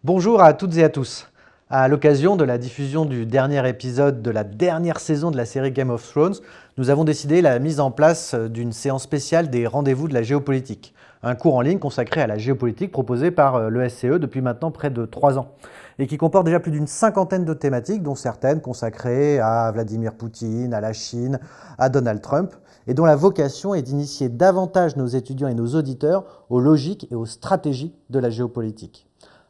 Bonjour à toutes et à tous. À l'occasion de la diffusion du dernier épisode de la dernière saison de la série Game of Thrones, nous avons décidé la mise en place d'une séance spéciale des rendez-vous de la géopolitique, un cours en ligne consacré à la géopolitique proposé par le SCE depuis maintenant près de 3 ans et qui comporte déjà plus d'une cinquantaine de thématiques, dont certaines consacrées à Vladimir Poutine, à la Chine, à Donald Trump, et dont la vocation est d'initier davantage nos étudiants et nos auditeurs aux logiques et aux stratégies de la géopolitique.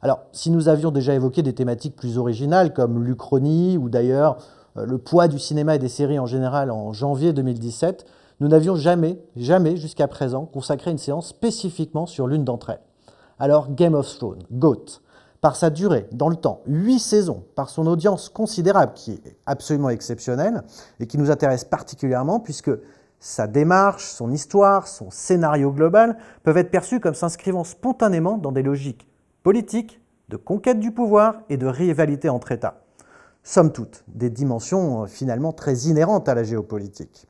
Alors, si nous avions déjà évoqué des thématiques plus originales comme l'Uchronie ou d'ailleurs le poids du cinéma et des séries en général en janvier 2017, nous n'avions jamais jusqu'à présent consacré une séance spécifiquement sur l'une d'entre elles. Alors, Game of Thrones, GOAT, par sa durée dans le temps, 8 saisons, par son audience considérable qui est absolument exceptionnelle et qui nous intéresse particulièrement puisque sa démarche, son histoire, son scénario global peuvent être perçus comme s'inscrivant spontanément dans des logiques politiques, de conquête du pouvoir et de rivalité entre États. Somme toute, des dimensions finalement très inhérentes à la géopolitique.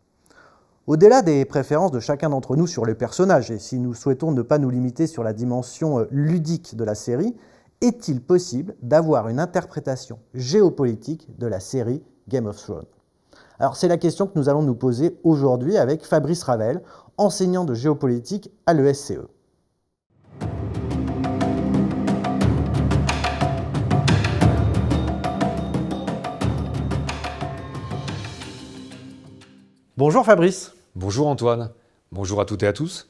Au-delà des préférences de chacun d'entre nous sur les personnages, et si nous souhaitons ne pas nous limiter sur la dimension ludique de la série, est-il possible d'avoir une interprétation géopolitique de la série Game of Thrones? Alors c'est la question que nous allons nous poser aujourd'hui avec Fabrice Ravel, enseignant de géopolitique à l'ESCE. Bonjour Fabrice. Bonjour Antoine. Bonjour à toutes et à tous.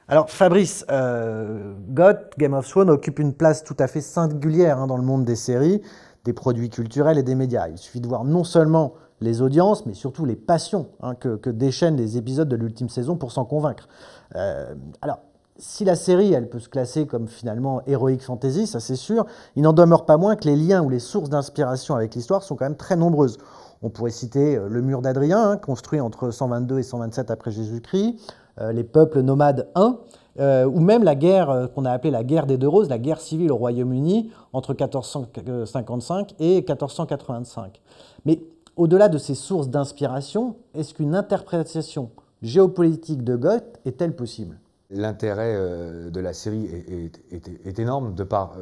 Alors Fabrice, GOT, Game of Thrones occupe une place tout à fait singulière dans le monde des séries, des produits culturels et des médias. Il suffit de voir non seulement les audiences, mais surtout les passions que déchaînent les épisodes de l'ultime saison pour s'en convaincre. Alors, si la série, elle peut se classer comme finalement heroic fantasy, ça c'est sûr, il n'en demeure pas moins que les liens ou les sources d'inspiration avec l'histoire sont quand même très nombreuses. On pourrait citer le mur d'Adrien, construit entre 122 et 127 après Jésus-Christ, les peuples nomades 1, ou même la guerre qu'on a appelée la guerre des Deux Roses, la guerre civile au Royaume-Uni entre 1455 et 1485. Mais au-delà de ces sources d'inspiration, est-ce qu'une interprétation géopolitique de Goethe est-elle possible? L'intérêt de la série est énorme de par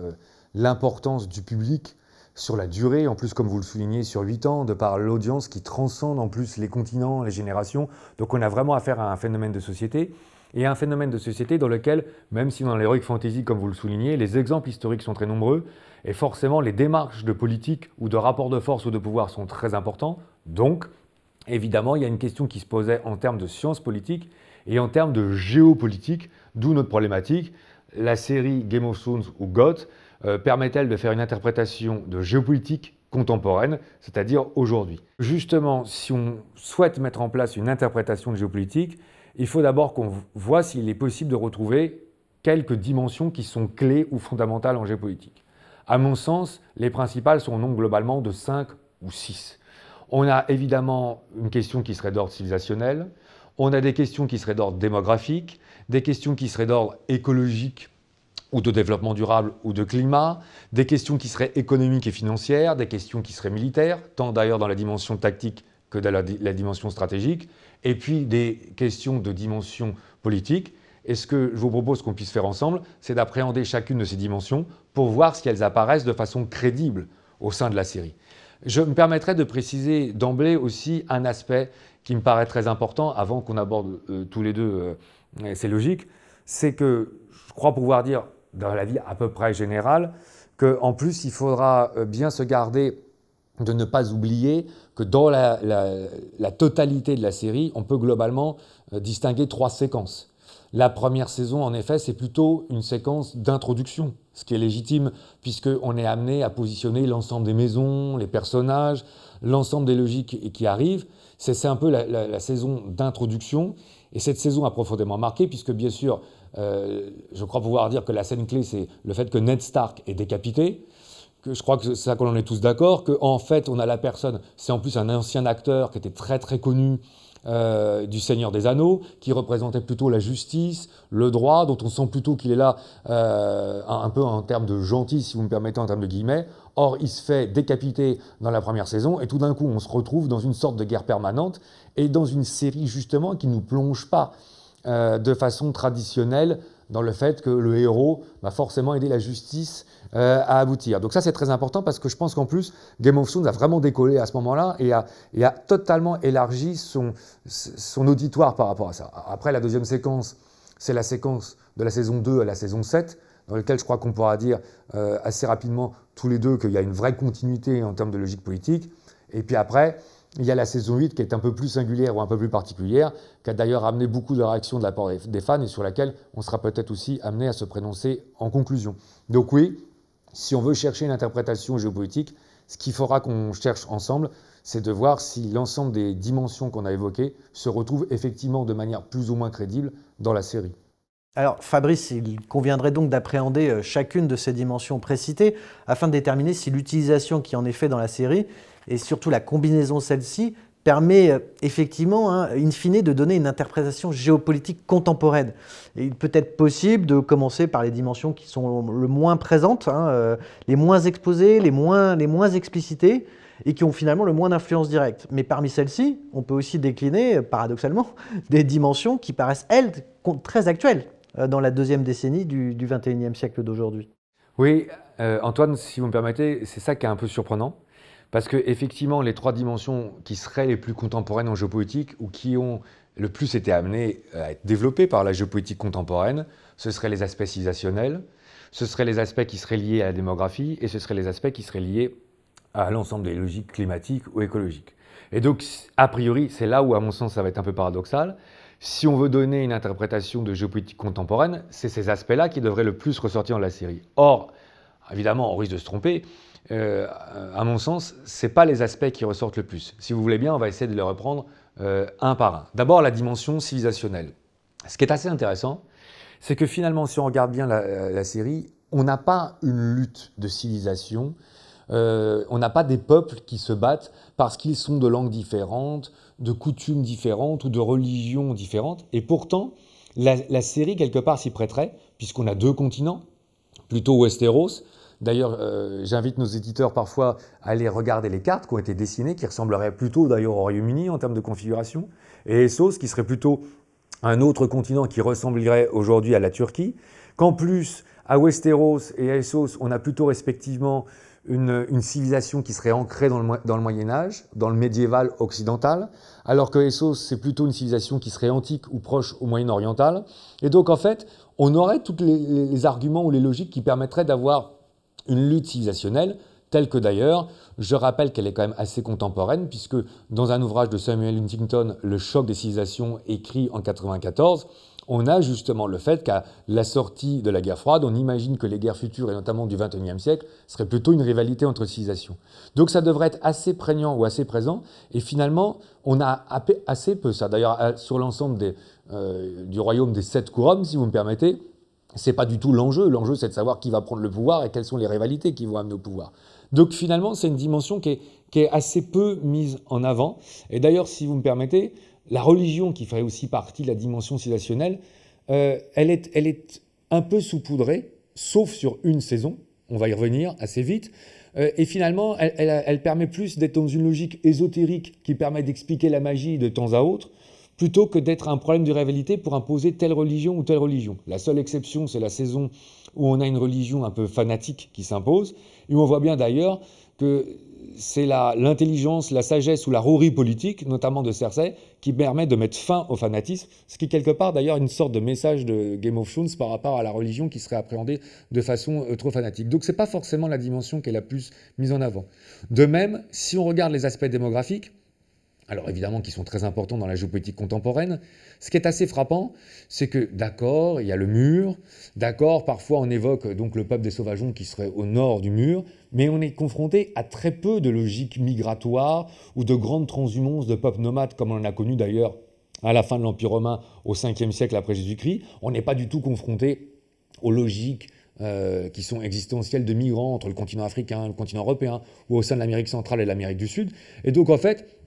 l'importance du public sur la durée, en plus comme vous le soulignez, sur 8 ans, de par l'audience qui transcende en plus les continents, les générations. Donc on a vraiment affaire à un phénomène de société, et un phénomène de société dans lequel, même si dans l'heroic fantasy, comme vous le soulignez, les exemples historiques sont très nombreux, et forcément les démarches de politique ou de rapport de force ou de pouvoir sont très importants. Donc, évidemment, il y a une question qui se posait en termes de sciences politiques et en termes de géopolitique, d'où notre problématique. La série Game of Thrones ou GOT permet-elle de faire une interprétation de géopolitique contemporaine, c'est-à-dire aujourd'hui? Justement, si on souhaite mettre en place une interprétation de géopolitique, il faut d'abord qu'on voit s'il est possible de retrouver quelques dimensions qui sont clés ou fondamentales en géopolitique. À mon sens, les principales sont au nombre globalement de 5 ou 6. On a évidemment une question qui serait d'ordre civilisationnel, on a des questions qui seraient d'ordre démographique, des questions qui seraient d'ordre écologique ou de développement durable ou de climat, des questions qui seraient économiques et financières, des questions qui seraient militaires, tant d'ailleurs dans la dimension tactique que dans la dimension stratégique, et puis des questions de dimension politique. Et ce que je vous propose qu'on puisse faire ensemble, c'est d'appréhender chacune de ces dimensions pour voir si elles apparaissent de façon crédible au sein de la série. Je me permettrai de préciser d'emblée aussi un aspect qui me paraît très important avant qu'on aborde tous les deux ces logiques, c'est que je crois pouvoir dire dans la vie à peu près générale qu'en plus il faudra bien se garder de ne pas oublier que dans la totalité de la série, on peut globalement distinguer 3 séquences. La première saison, en effet, c'est plutôt une séquence d'introduction, ce qui est légitime puisqu'on est amené à positionner l'ensemble des maisons, les personnages, l'ensemble des logiques qui arrivent. C'est un peu la saison d'introduction. Et cette saison a profondément marqué puisque, bien sûr, je crois pouvoir dire que la scène clé, c'est le fait que Ned Stark est décapité. Que je crois que c'est ça qu'on en est tous d'accord, qu'en fait, on a la personne, c'est en plus un ancien acteur qui était très très connu, du Seigneur des Anneaux, qui représentait plutôt la justice, le droit, dont on sent plutôt qu'il est là un peu en termes de gentil, si vous me permettez, en termes de guillemets. Or, il se fait décapiter dans la première saison, et tout d'un coup, on se retrouve dans une sorte de guerre permanente, et dans une série, justement, qui ne nous plonge pas de façon traditionnelle dans le fait que le héros va forcément aider la justice à aboutir. Donc ça, c'est très important parce que je pense qu'en plus, Game of Thrones a vraiment décollé à ce moment-là et a totalement élargi son auditoire par rapport à ça. Après, la deuxième séquence, c'est la séquence de la saison 2 à la saison 7, dans laquelle je crois qu'on pourra dire assez rapidement tous les deux qu'il y a une vraie continuité en termes de logique politique. Et puis après, il y a la saison 8 qui est un peu plus singulière ou un peu plus particulière, qui a d'ailleurs amené beaucoup de réactions de la part des fans et sur laquelle on sera peut-être aussi amené à se prononcer en conclusion. Donc oui, si on veut chercher une interprétation géopolitique, ce qu'il faudra qu'on cherche ensemble, c'est de voir si l'ensemble des dimensions qu'on a évoquées se retrouvent effectivement de manière plus ou moins crédible dans la série. Alors Fabrice, il conviendrait donc d'appréhender chacune de ces dimensions précitées afin de déterminer si l'utilisation qui en est faite dans la série et surtout la combinaison de celle-ci permet effectivement, in fine, de donner une interprétation géopolitique contemporaine. Et il peut être possible de commencer par les dimensions qui sont le moins présentes, les moins exposées, les moins explicitées, et qui ont finalement le moins d'influence directe. Mais parmi celles-ci, on peut aussi décliner, paradoxalement, des dimensions qui paraissent, elles, très actuelles dans la deuxième décennie du XXIe siècle d'aujourd'hui. Oui, Antoine, si vous me permettez, c'est ça qui est un peu surprenant. Parce qu'effectivement, les trois dimensions qui seraient les plus contemporaines en géopolitique ou qui ont le plus été amenées à être développées par la géopolitique contemporaine, ce seraient les aspects civilisationnels, ce seraient les aspects qui seraient liés à la démographie et ce seraient les aspects qui seraient liés à l'ensemble des logiques climatiques ou écologiques. Et donc, a priori, c'est là où, à mon sens, ça va être un peu paradoxal. Si on veut donner une interprétation de géopolitique contemporaine, c'est ces aspects-là qui devraient le plus ressortir dans la série. Or, évidemment, on risque de se tromper. À mon sens, ce n'est pas les aspects qui ressortent le plus. Si vous voulez bien, on va essayer de les reprendre un par un. D'abord, la dimension civilisationnelle. Ce qui est assez intéressant, c'est que finalement, si on regarde bien la série, on n'a pas une lutte de civilisation, on n'a pas des peuples qui se battent parce qu'ils sont de langues différentes, de coutumes différentes ou de religions différentes. Et pourtant, la série, quelque part, s'y prêterait, puisqu'on a deux continents, plutôt Westeros. D'ailleurs, j'invite nos éditeurs parfois à aller regarder les cartes qui ont été dessinées, qui ressembleraient plutôt d'ailleurs au Royaume-Uni en termes de configuration, et Essos, qui serait plutôt un autre continent qui ressemblerait aujourd'hui à la Turquie, qu'en plus, à Westeros et à Essos, on a plutôt respectivement une civilisation qui serait ancrée dans le Moyen-Âge, dans le médiéval occidental, alors que Essos, c'est plutôt une civilisation qui serait antique ou proche au Moyen-Oriental. Et donc, en fait, on aurait tous les arguments ou les logiques qui permettraient d'avoir une lutte civilisationnelle, telle que d'ailleurs, je rappelle qu'elle est quand même assez contemporaine, puisque dans un ouvrage de Samuel Huntington, Le choc des civilisations, écrit en 1994, on a justement le fait qu'à la sortie de la guerre froide, on imagine que les guerres futures, et notamment du XXIe siècle, seraient plutôt une rivalité entre civilisations. Donc ça devrait être assez prégnant ou assez présent, et finalement, on a assez peu ça. D'ailleurs, sur l'ensemble du royaume des 7 couronnes, si vous me permettez, c'est pas du tout l'enjeu. L'enjeu, c'est de savoir qui va prendre le pouvoir et quelles sont les rivalités qui vont amener au pouvoir. Donc finalement, c'est une dimension qui est assez peu mise en avant. Et d'ailleurs, si vous me permettez, la religion, qui ferait aussi partie de la dimension civilisationnelle, elle est un peu saupoudrée, sauf sur une saison. On va y revenir assez vite. Et finalement, elle permet plus d'être dans une logique ésotérique qui permet d'expliquer la magie de temps à autre, plutôt que d'être un problème de rivalité pour imposer telle religion ou telle religion. La seule exception, c'est la saison où on a une religion un peu fanatique qui s'impose, et où on voit bien d'ailleurs que c'est l'intelligence, la sagesse ou la rouerie politique, notamment de Cersei, qui permet de mettre fin au fanatisme, ce qui est quelque part d'ailleurs une sorte de message de Game of Thrones par rapport à la religion qui serait appréhendée de façon trop fanatique. Donc c'est pas forcément la dimension qui est la plus mise en avant. De même, si on regarde les aspects démographiques, alors évidemment qui sont très importants dans la géopolitique contemporaine, ce qui est assez frappant, c'est que d'accord, il y a le mur, d'accord, parfois on évoque donc le peuple des Sauvageons qui serait au nord du mur, mais on est confronté à très peu de logiques migratoires ou de grandes transhumances de peuples nomades comme on en a connu d'ailleurs à la fin de l'Empire romain au 5e siècle après Jésus-Christ. On n'est pas du tout confronté aux logiques qui sont existentielles de migrants entre le continent africain, le continent européen ou au sein de l'Amérique centrale et l'Amérique du Sud. Et donc en fait,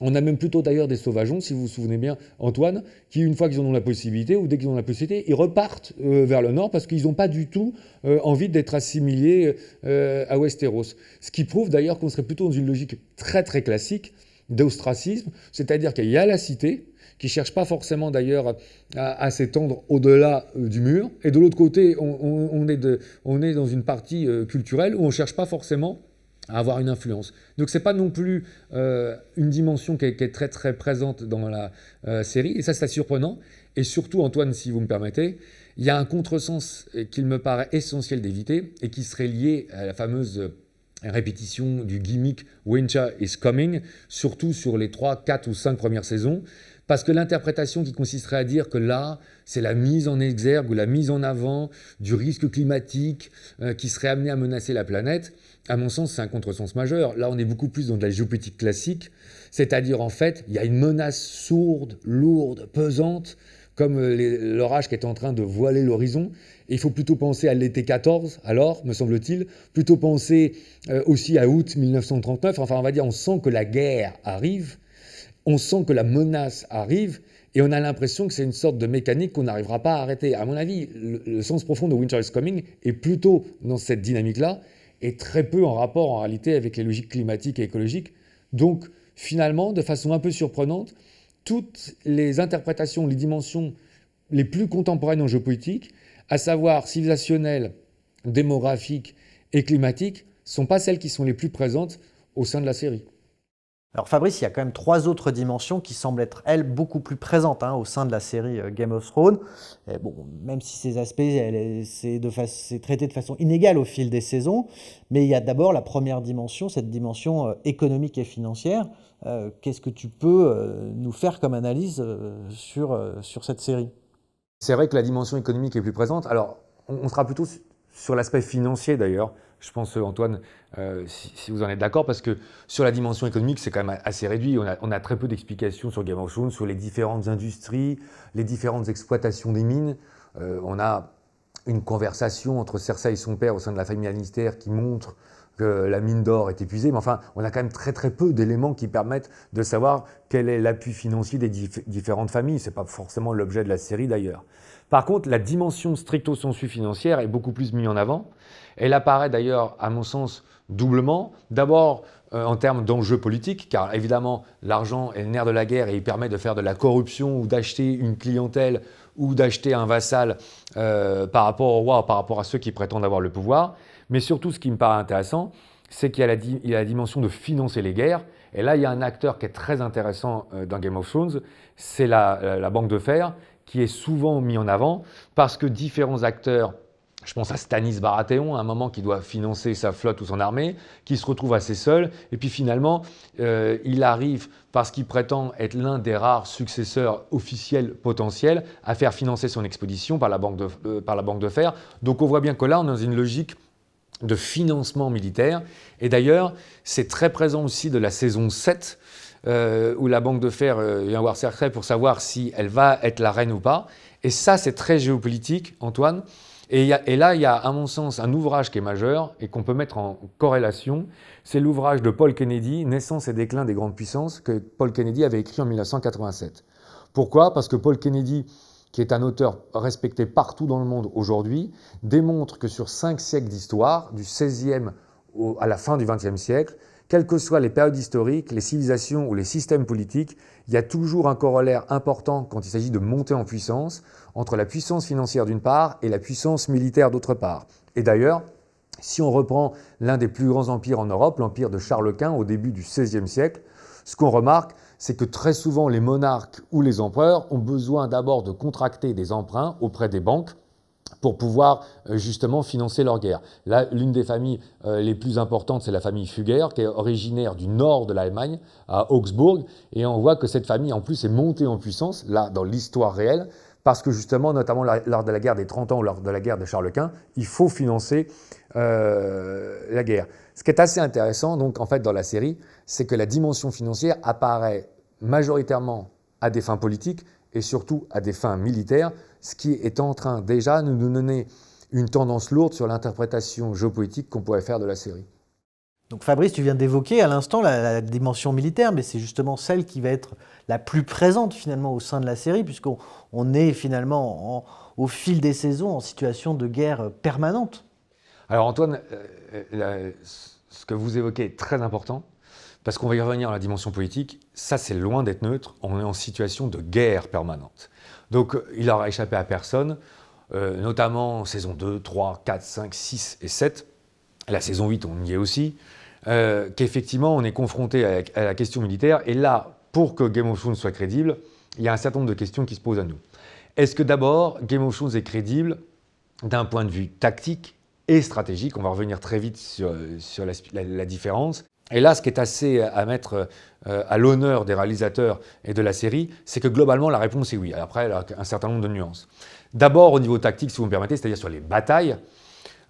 on a même plutôt d'ailleurs des sauvageons, si vous vous souvenez bien, Antoine, qui une fois qu'ils en ont la possibilité, ou dès qu'ils ont la possibilité, ils repartent vers le nord parce qu'ils n'ont pas du tout envie d'être assimilés à Westeros. Ce qui prouve d'ailleurs qu'on serait plutôt dans une logique très très classique d'ostracisme, c'est-à-dire qu'il y a la cité qui ne cherche pas forcément d'ailleurs à s'étendre au-delà du mur. Et de l'autre côté, on est dans une partie culturelle où on ne cherche pas forcément à avoir une influence. Donc c'est pas non plus une dimension qui est très très présente dans la série, et ça c'est surprenant. Et surtout, Antoine, si vous me permettez, il y a un contresens qu'il me paraît essentiel d'éviter et qui serait lié à la fameuse répétition du gimmick Winter is Coming, surtout sur les 3, 4 ou 5 premières saisons, parce que l'interprétation qui consisterait à dire que là, c'est la mise en exergue ou la mise en avant du risque climatique qui serait amené à menacer la planète, à mon sens, c'est un contresens majeur. Là, on est beaucoup plus dans de la géopolitique classique, c'est-à-dire en fait, il y a une menace sourde, lourde, pesante, comme l'orage qui est en train de voiler l'horizon. Et il faut plutôt penser à l'été 14, alors, me semble-t-il, plutôt penser aussi à août 1939. Enfin, on va dire, on sent que la guerre arrive, on sent que la menace arrive, et on a l'impression que c'est une sorte de mécanique qu'on n'arrivera pas à arrêter. À mon avis, le sens profond de Winter is Coming est plutôt dans cette dynamique-là, et très peu en rapport en réalité avec les logiques climatiques et écologiques. Donc, finalement, de façon un peu surprenante, toutes les interprétations, les dimensions les plus contemporaines en géopolitique, à savoir civilisationnelles, démographiques et climatiques, ne sont pas celles qui sont les plus présentes au sein de la série. Alors Fabrice, il y a quand même 3 autres dimensions qui semblent être, elles, beaucoup plus présentes au sein de la série Game of Thrones. Et bon, même si ces aspects, c'est traité de façon inégale au fil des saisons, mais il y a d'abord la première dimension, cette dimension économique et financière. Qu'est-ce que tu peux nous faire comme analyse sur cette série? C'est vrai que la dimension économique est plus présente. Alors, on sera plutôt sur l'aspect financier d'ailleurs. Je pense, Antoine, si vous en êtes d'accord, parce que sur la dimension économique, c'est quand même assez réduit. On a très peu d'explications sur Game of Thrones, sur les différentes industries, les différentes exploitations des mines. On a une conversation entre Cersei et son père au sein de la famille Lannister qui montre que la mine d'or est épuisée. Mais enfin, on a quand même très très peu d'éléments qui permettent de savoir quel est l'appui financier des différentes familles. Ce n'est pas forcément l'objet de la série d'ailleurs. Par contre, la dimension stricto sensu financière est beaucoup plus mise en avant. Elle apparaît d'ailleurs, à mon sens, doublement. D'abord, en termes d'enjeux politiques, car évidemment, l'argent est le nerf de la guerre et il permet de faire de la corruption ou d'acheter une clientèle ou d'acheter un vassal par rapport au roi, par rapport à ceux qui prétendent avoir le pouvoir. Mais surtout, ce qui me paraît intéressant, c'est qu'il y a la dimension de financer les guerres. Et là, il y a un acteur qui est très intéressant dans Game of Thrones, c'est la banque de fer, qui est souvent mis en avant parce que différents acteurs, je pense à Stannis Baratheon, à un moment qui doit financer sa flotte ou son armée, qui se retrouve assez seul. Et puis finalement, il arrive, parce qu'il prétend être l'un des rares successeurs officiels potentiels, à faire financer son expédition par la banque de fer. Donc on voit bien que là, on est dans une logique de financement militaire. Et d'ailleurs, c'est très présent aussi de la saison 7, où la banque de fer vient voir Cersei pour savoir si elle va être la reine ou pas. Et ça, c'est très géopolitique, Antoine. Et là, il y a, à mon sens, un ouvrage qui est majeur et qu'on peut mettre en corrélation. C'est l'ouvrage de Paul Kennedy, Naissance et déclin des grandes puissances, que Paul Kennedy avait écrit en 1987. Pourquoi? Parce que Paul Kennedy, qui est un auteur respecté partout dans le monde aujourd'hui, démontre que sur 5 siècles d'histoire, du XVIe à la fin du XXe siècle, quelles que soient les périodes historiques, les civilisations ou les systèmes politiques, il y a toujours un corollaire important quand il s'agit de monter en puissance entre la puissance financière d'une part et la puissance militaire d'autre part. Et d'ailleurs, si on reprend l'un des plus grands empires en Europe, l'empire de Charles Quint au début du XVIe siècle, ce qu'on remarque, c'est que très souvent les monarques ou les empereurs ont besoin d'abord de contracter des emprunts auprès des banques pour pouvoir justement financer leur guerre. Là, l'une des familles les plus importantes, c'est la famille Fugger, qui est originaire du nord de l'Allemagne, à Augsbourg, et on voit que cette famille, en plus, est montée en puissance, là, dans l'histoire réelle, parce que justement, notamment lors de la guerre des 30 ans ou lors de la guerre de Charles Quint, il faut financer la guerre. Ce qui est assez intéressant, donc, en fait, dans la série, c'est que la dimension financière apparaît majoritairement à des fins politiques et surtout à des fins militaires, ce qui est en train déjà de nous donner une tendance lourde sur l'interprétation géopolitique qu'on pourrait faire de la série. Donc Fabrice, tu viens d'évoquer à l'instant la dimension militaire, mais c'est justement celle qui va être la plus présente finalement au sein de la série, puisqu'on est finalement au fil des saisons en situation de guerre permanente. Alors Antoine, ce que vous évoquez est très important, parce qu'on va y revenir à la dimension politique, ça c'est loin d'être neutre, on est en situation de guerre permanente. Donc il n'aura échappé à personne, notamment saison 2, 3, 4, 5, 6 et 7, la saison 8 on y est aussi, qu'effectivement on est confronté à la question militaire, et là, pour que Game of Thrones soit crédible, il y a un certain nombre de questions qui se posent à nous. Est-ce que d'abord, Game of Thrones est crédible d'un point de vue tactique et stratégique? On va revenir très vite sur la différence. Et là, ce qui est assez à mettre à l'honneur des réalisateurs et de la série, c'est que globalement, la réponse est oui. Après, elle a un certain nombre de nuances. D'abord, au niveau tactique, si vous me permettez, c'est-à-dire sur les batailles,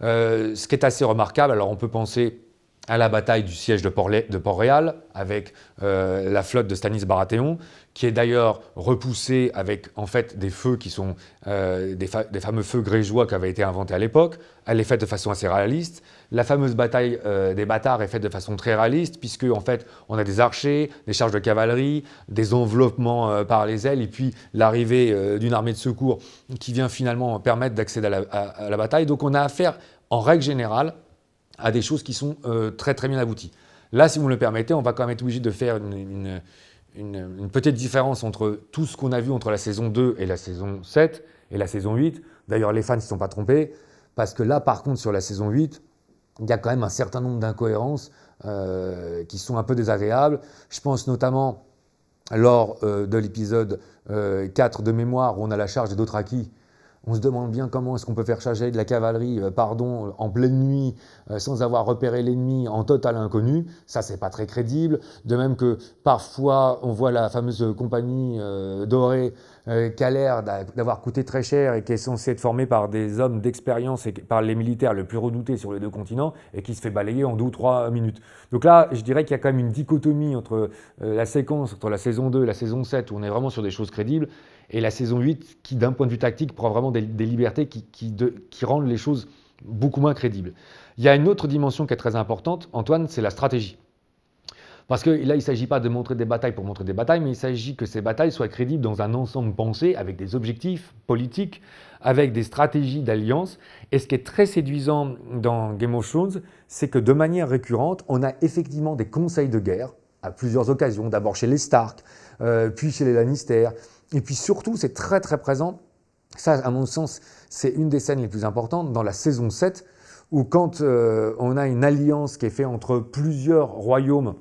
ce qui est assez remarquable, alors on peut penser à la bataille du siège de Port-Réal avec la flotte de Stannis Baratheon, qui est d'ailleurs repoussée avec en fait des feux qui sont des fameux feux grégeois qui avaient été inventés à l'époque. Elle est faite de façon assez réaliste. La fameuse bataille des bâtards est faite de façon très réaliste, puisque en fait on a des archers, des charges de cavalerie, des enveloppements par les ailes, et puis l'arrivée d'une armée de secours qui vient finalement permettre d'accéder à la bataille. Donc on a affaire, en règle générale, à des choses qui sont très très bien abouties. Là, si vous me le permettez, on va quand même être obligé de faire une petite différence entre tout ce qu'on a vu entre la saison 2 et la saison 7 et la saison 8. D'ailleurs, les fans ne se sont pas trompés, parce que là, par contre, sur la saison 8, il y a quand même un certain nombre d'incohérences qui sont un peu désagréables. Je pense notamment lors de l'épisode 4 de mémoire, où on a la charge des Dothraki. On se demande bien comment est-ce qu'on peut faire charger de la cavalerie en pleine nuit, sans avoir repéré l'ennemi, en total inconnu. Ça, c'est pas très crédible. De même que parfois, on voit la fameuse compagnie dorée qui a l'air d'avoir coûté très cher et qui est censée être formée par des hommes d'expérience et par les militaires les plus redoutés sur les deux continents, et qui se fait balayer en 2 ou 3 minutes. Donc là, je dirais qu'il y a quand même une dichotomie entre la séquence, entre la saison 2 et la saison 7, où on est vraiment sur des choses crédibles, et la saison 8, qui d'un point de vue tactique prend vraiment des libertés qui rendent les choses beaucoup moins crédibles. Il y a une autre dimension qui est très importante, Antoine, c'est la stratégie. Parce que là, il ne s'agit pas de montrer des batailles pour montrer des batailles, mais il s'agit que ces batailles soient crédibles dans un ensemble pensé, avec des objectifs politiques, avec des stratégies d'alliance. Et ce qui est très séduisant dans Game of Thrones, c'est que de manière récurrente, on a effectivement des conseils de guerre, à plusieurs occasions, d'abord chez les Stark, puis chez les Lannister. Et puis surtout, c'est très très présent, ça à mon sens, c'est une des scènes les plus importantes, dans la saison 7, où quand on a une alliance qui est faite entre plusieurs royaumes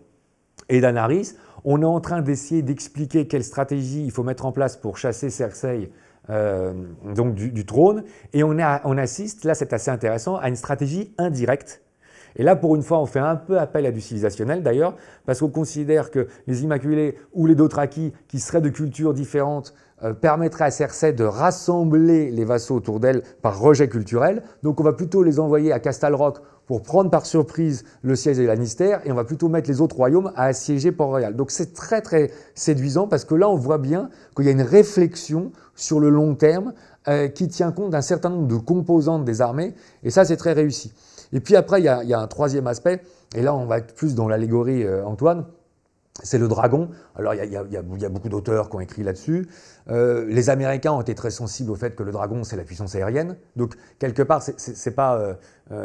et Daenerys, on est en train d'essayer d'expliquer quelle stratégie il faut mettre en place pour chasser Cersei donc du trône, et on assiste, là c'est assez intéressant, à une stratégie indirecte. Et là, pour une fois, on fait un peu appel à du civilisationnel d'ailleurs, parce qu'on considère que les Immaculés ou les Dothraki, qui seraient de cultures différentes, permettraient à Cersei de rassembler les vassaux autour d'elle par rejet culturel. Donc on va plutôt les envoyer à Castle Rock pour prendre par surprise le siège des Lannister, et on va plutôt mettre les autres royaumes à assiéger Port-Royal. Donc c'est très très séduisant, parce que là on voit bien qu'il y a une réflexion sur le long terme qui tient compte d'un certain nombre de composantes des armées, et ça c'est très réussi. Et puis après, il y a un troisième aspect, et là on va être plus dans l'allégorie, Antoine, c'est le dragon. Alors il y a beaucoup d'auteurs qui ont écrit là-dessus. Les Américains ont été très sensibles au fait que le dragon, c'est la puissance aérienne. Donc quelque part, c'est pas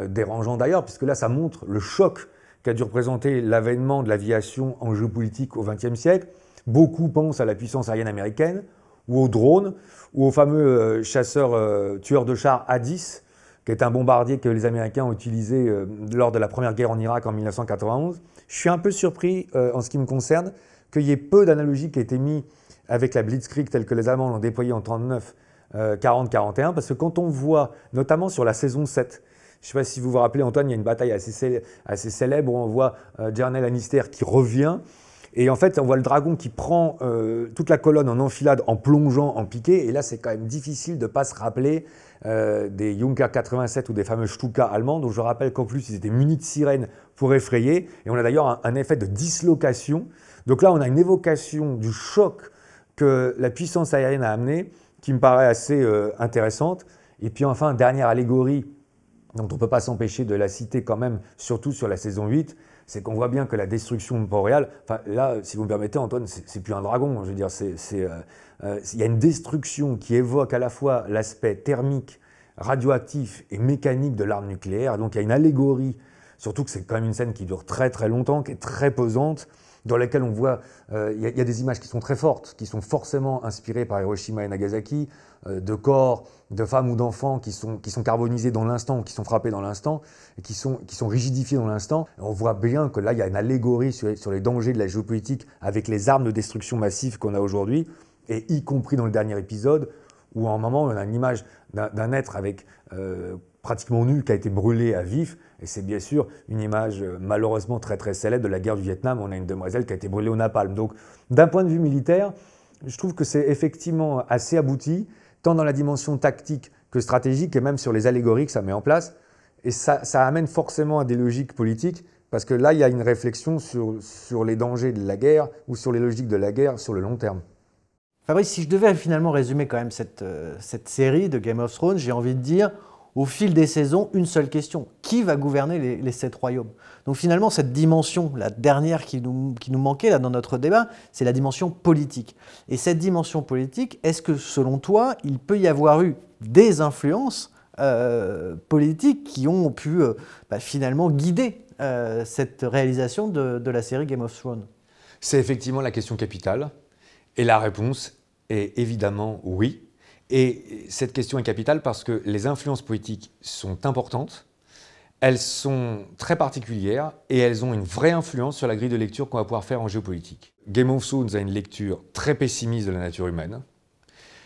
dérangeant d'ailleurs, puisque là ça montre le choc qu'a dû représenter l'avènement de l'aviation en géopolitique au XXe siècle. Beaucoup pensent à la puissance aérienne américaine, ou aux drones, ou au fameux chasseur tueur de chars A-10, qui est un bombardier que les Américains ont utilisé lors de la première guerre en Irak en 1991. Je suis un peu surpris, en ce qui me concerne, qu'il y ait peu d'analogies qui aient été mises avec la Blitzkrieg telle que les Allemands l'ont déployée en 39, 40, 41, parce que quand on voit, notamment sur la saison 7, je ne sais pas si vous vous rappelez, Antoine, il y a une bataille assez célèbre où on voit Jaehaerys Lannister qui revient. Et en fait, on voit le dragon qui prend toute la colonne en enfilade, en plongeant, en piqué. Et là, c'est quand même difficile de ne pas se rappeler des Junker 87 ou des fameux Stuka allemands, dont je rappelle qu'en plus, ils étaient munis de sirènes pour effrayer. Et on a d'ailleurs un effet de dislocation. Donc là, on a une évocation du choc que la puissance aérienne a amené, qui me paraît assez intéressante. Et puis enfin, dernière allégorie, dont on ne peut pas s'empêcher de la citer quand même, surtout sur la saison 8, c'est qu'on voit bien que la destruction de Port-Royal, enfin là, si vous me permettez, Antoine, c'est plus un dragon. Je veux dire, il y a une destruction qui évoque à la fois l'aspect thermique, radioactif et mécanique de l'arme nucléaire. Donc il y a une allégorie Surtout que c'est quand même une scène qui dure très très longtemps, qui est très pesante, dans laquelle on voit, il y a des images qui sont très fortes, qui sont forcément inspirées par Hiroshima et Nagasaki, de corps, de femmes ou d'enfants qui sont carbonisés dans l'instant, qui sont frappés dans l'instant, et qui sont rigidifiés dans l'instant. On voit bien que là, il y a une allégorie sur les dangers de la géopolitique avec les armes de destruction massive qu'on a aujourd'hui, et y compris dans le dernier épisode, où à un moment, on a une image d'un être avec pratiquement nu qui a été brûlé à vif, et c'est bien sûr une image malheureusement très très célèbre de la guerre du Vietnam. On a une demoiselle qui a été brûlée au napalm. Donc d'un point de vue militaire, je trouve que c'est effectivement assez abouti, tant dans la dimension tactique que stratégique, et même sur les allégories que ça met en place. Et ça amène forcément à des logiques politiques, parce que là, il y a une réflexion sur les dangers de la guerre, ou sur les logiques de la guerre sur le long terme. Fabrice, si je devais finalement résumer quand même cette série de Game of Thrones, j'ai envie de dire, au fil des saisons, une seule question. Qui va gouverner les 7 royaumes? Donc finalement, cette dimension, la dernière qui nous manquait là, dans notre débat, c'est la dimension politique. Et cette dimension politique, est-ce que selon toi, il peut y avoir eu des influences politiques qui ont pu finalement guider cette réalisation de la série Game of Thrones? C'est effectivement la question capitale. Et la réponse est évidemment oui. Et cette question est capitale parce que les influences politiques sont importantes, elles sont très particulières et elles ont une vraie influence sur la grille de lecture qu'on va pouvoir faire en géopolitique. Game of Thrones a une lecture très pessimiste de la nature humaine.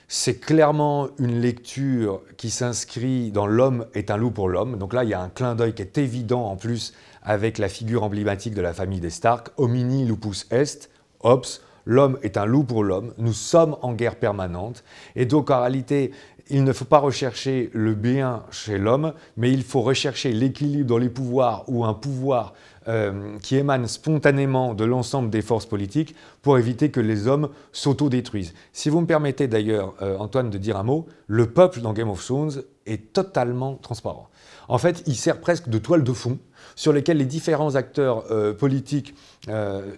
C'est clairement une lecture qui s'inscrit dans l'homme est un loup pour l'homme. Donc là, il y a un clin d'œil qui est évident en plus avec la figure emblématique de la famille des Stark, homini lupus est, ops. L'homme est un loup pour l'homme, nous sommes en guerre permanente, et donc en réalité, il ne faut pas rechercher le bien chez l'homme, mais il faut rechercher l'équilibre dans les pouvoirs ou un pouvoir qui émane spontanément de l'ensemble des forces politiques pour éviter que les hommes s'autodétruisent. Si vous me permettez d'ailleurs, Antoine, de dire un mot, le peuple dans Game of Thrones est totalement transparent. En fait, il sert presque de toile de fond sur lesquelles les différents acteurs politiques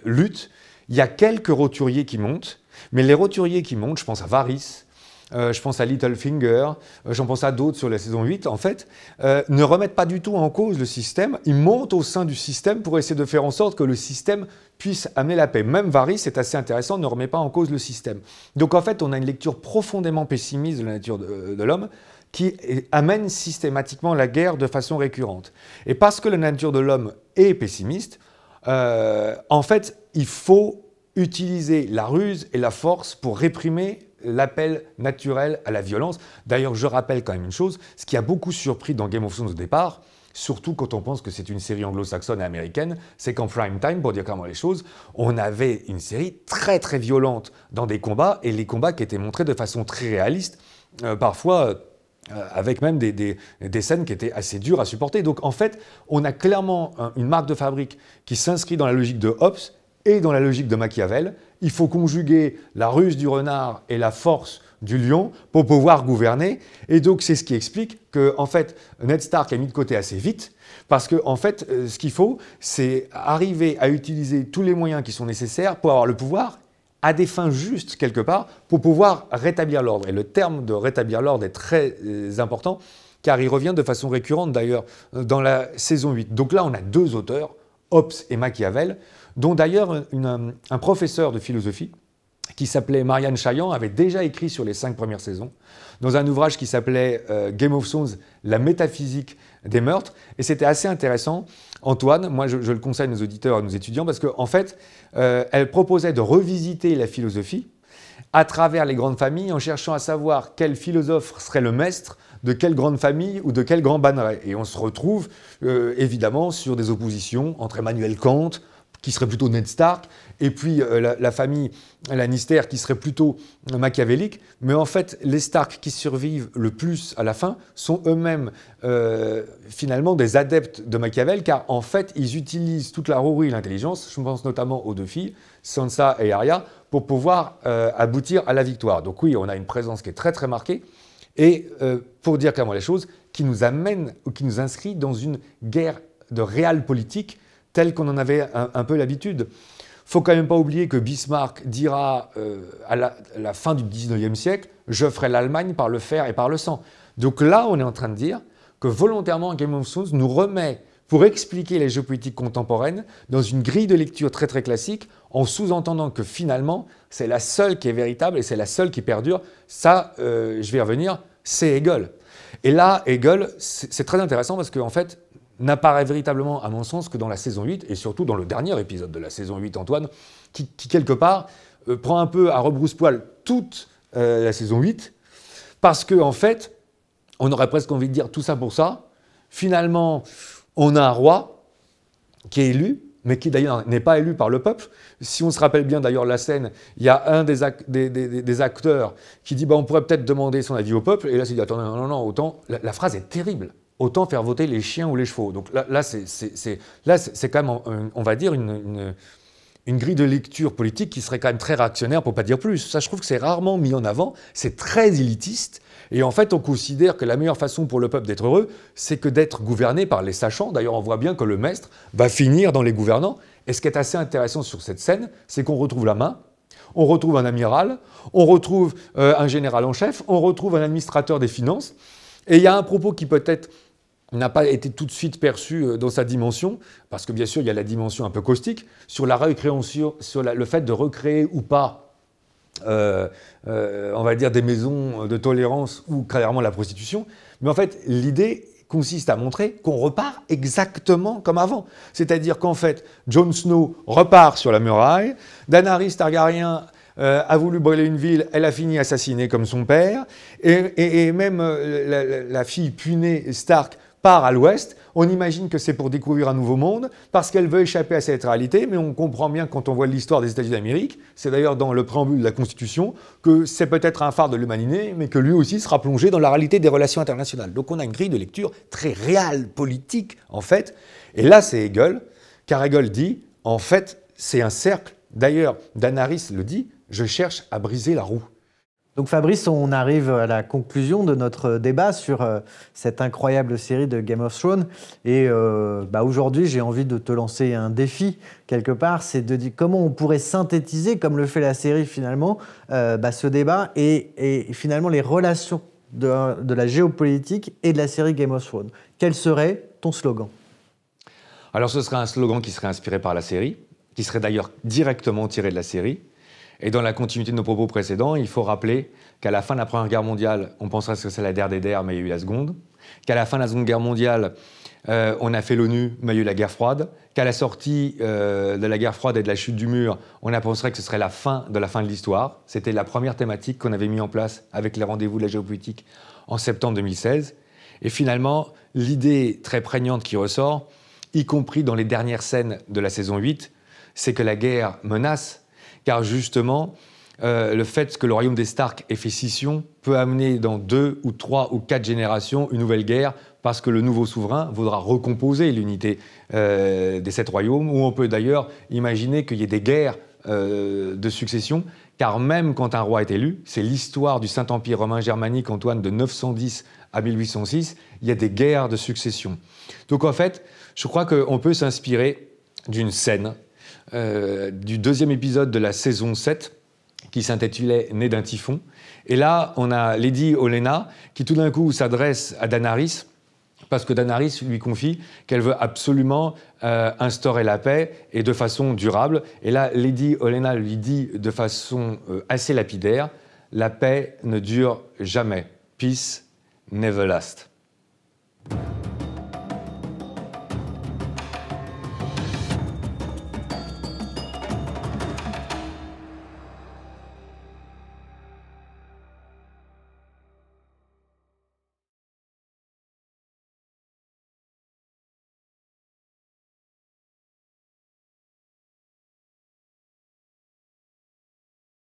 luttent. Il y a quelques roturiers qui montent, mais les roturiers qui montent, je pense à Varys, je pense à Littlefinger, j'en pense à d'autres sur la saison 8, en fait, ne remettent pas du tout en cause le système. Ils montent au sein du système pour essayer de faire en sorte que le système puisse amener la paix. Même Varys, c'est assez intéressant, ne remet pas en cause le système. Donc en fait, on a une lecture profondément pessimiste de la nature de l'homme qui amène systématiquement la guerre de façon récurrente. Et parce que la nature de l'homme est pessimiste, en fait, il faut utiliser la ruse et la force pour réprimer l'appel naturel à la violence. D'ailleurs, je rappelle quand même une chose, ce qui a beaucoup surpris dans Game of Thrones au départ, surtout quand on pense que c'est une série anglo-saxonne et américaine, c'est qu'en prime time, pour dire clairement les choses, on avait une série très très violente dans des combats, et les combats qui étaient montrés de façon très réaliste, parfois avec même des scènes qui étaient assez dures à supporter. Donc en fait, on a clairement une marque de fabrique qui s'inscrit dans la logique de Hobbes et dans la logique de Machiavel. Il faut conjuguer la ruse du renard et la force du lion pour pouvoir gouverner. Et donc c'est ce qui explique que en fait, Ned Stark a mis de côté assez vite, parce que en fait, ce qu'il faut, c'est arriver à utiliser tous les moyens qui sont nécessaires pour avoir le pouvoir à des fins justes, quelque part, pour pouvoir rétablir l'ordre. Et le terme de rétablir l'ordre est très important, car il revient de façon récurrente, d'ailleurs, dans la saison 8. Donc là, on a deux auteurs, Hobbes et Machiavel, dont d'ailleurs un professeur de philosophie, qui s'appelait Marianne Chaillan, avait déjà écrit sur les 5 premières saisons, dans un ouvrage qui s'appelait Game of Thrones, la métaphysique des meurtres. Et c'était assez intéressant. Antoine, moi je le conseille à nos auditeurs, à nos étudiants, parce qu'en fait, elle proposait de revisiter la philosophie à travers les grandes familles, en cherchant à savoir quel philosophe serait le maître de quelle grande famille ou de quel grand banneret. Et on se retrouve évidemment sur des oppositions entre Emmanuel Kant, qui serait plutôt Ned Stark, et puis la famille Lannister, qui serait plutôt machiavélique. Mais en fait, les Stark qui survivent le plus à la fin sont eux-mêmes finalement des adeptes de Machiavel, car en fait, ils utilisent toute la rouerie et l'intelligence, je pense notamment aux deux filles, Sansa et Arya, pour pouvoir aboutir à la victoire. Donc oui, on a une présence qui est très très marquée, et pour dire clairement les choses, qui nous amène, ou qui nous inscrit dans une guerre de réal politique, telle qu'on en avait un peu l'habitude. Il ne faut quand même pas oublier que Bismarck dira à la fin du 19e siècle « Je ferai l'Allemagne par le fer et par le sang ». Donc là, on est en train de dire que volontairement, Game of Thrones nous remet pour expliquer les géopolitiques contemporaines dans une grille de lecture très très classique, en sous-entendant que finalement, c'est la seule qui est véritable et c'est la seule qui perdure. Ça, je vais y revenir, c'est Hegel. Et là, Hegel, c'est très intéressant parce qu'en fait, n'apparaît véritablement, à mon sens, que dans la saison 8, et surtout dans le dernier épisode de la saison 8, Antoine, qui quelque part, prend un peu à rebrousse-poil toute la saison 8, parce qu'en fait, on aurait presque envie de dire tout ça pour ça. Finalement, on a un roi qui est élu, mais qui d'ailleurs n'est pas élu par le peuple. Si on se rappelle bien d'ailleurs la scène, il y a un des acteurs qui dit on pourrait peut-être demander son avis au peuple, et là c'est dit attendez, non, autant, la phrase est terrible, autant faire voter les chiens ou les chevaux. Donc là c'est quand même, on va dire, une grille de lecture politique qui serait quand même très réactionnaire, pour ne pas dire plus. Ça, je trouve que c'est rarement mis en avant, c'est très élitiste, et en fait, on considère que la meilleure façon pour le peuple d'être heureux, c'est que d'être gouverné par les sachants. D'ailleurs, on voit bien que le maître va finir dans les gouvernants. Et ce qui est assez intéressant sur cette scène, c'est qu'on retrouve la main, on retrouve un amiral, on retrouve un général en chef, on retrouve un administrateur des finances, et il y a un propos qui peut-être n'a pas été tout de suite perçu dans sa dimension, parce que bien sûr, il y a la dimension un peu caustique, sur la récréation, sur le fait de recréer ou pas, on va dire, des maisons de tolérance ou clairement la prostitution. Mais en fait, l'idée consiste à montrer qu'on repart exactement comme avant. C'est-à-dire qu'en fait, Jon Snow repart sur la muraille, Daenerys Targaryen a voulu brûler une ville, elle a fini assassinée comme son père, et même la fille punée Stark part à l'ouest. On imagine que c'est pour découvrir un nouveau monde, parce qu'elle veut échapper à cette réalité, mais on comprend bien quand on voit l'histoire des États-Unis d'Amérique, c'est d'ailleurs dans le préambule de la Constitution, que c'est peut-être un phare de l'humanité, mais que lui aussi sera plongé dans la réalité des relations internationales. Donc on a une grille de lecture très réelle, politique, en fait. Et là, c'est Hegel, car Hegel dit, en fait, c'est un cercle. D'ailleurs, Daenerys le dit, je cherche à briser la roue. Donc Fabrice, on arrive à la conclusion de notre débat sur cette incroyable série de Game of Thrones. Et aujourd'hui, j'ai envie de te lancer un défi, quelque part. C'est de dire comment on pourrait synthétiser, comme le fait la série finalement, ce débat et finalement les relations de la géopolitique et de la série Game of Thrones. Quel serait ton slogan ? Alors ce serait un slogan qui serait inspiré par la série, qui serait d'ailleurs directement tiré de la série. Et dans la continuité de nos propos précédents, il faut rappeler qu'à la fin de la Première Guerre mondiale, on penserait que c'est la der des der, mais il y a eu la Seconde. Qu'à la fin de la Seconde Guerre mondiale, on a fait l'ONU, mais il y a eu la guerre froide. Qu'à la sortie de la guerre froide et de la chute du mur, on a pensé que ce serait la fin de l'histoire. C'était la première thématique qu'on avait mis en place avec les rendez-vous de la géopolitique en septembre 2016. Et finalement, l'idée très prégnante qui ressort, y compris dans les dernières scènes de la saison 8, c'est que la guerre menace. Car justement, le fait que le royaume des Stark ait fait scission peut amener dans 2 ou 3 ou 4 générations une nouvelle guerre, parce que le nouveau souverain voudra recomposer l'unité des 7 royaumes, où on peut d'ailleurs imaginer qu'il y ait des guerres de succession, car même quand un roi est élu, c'est l'histoire du Saint-Empire romain germanique, Antoine, de 910 à 1806, il y a des guerres de succession. Donc en fait, je crois qu'on peut s'inspirer d'une scène du 2e épisode de la saison 7, qui s'intitulait « Né d'un typhon ». Et là, on a Lady Olenna qui tout d'un coup s'adresse à Daenerys, parce que Daenerys lui confie qu'elle veut absolument instaurer la paix et de façon durable. Et là, Lady Olenna lui dit de façon assez lapidaire « La paix ne dure jamais. Peace never lasts ».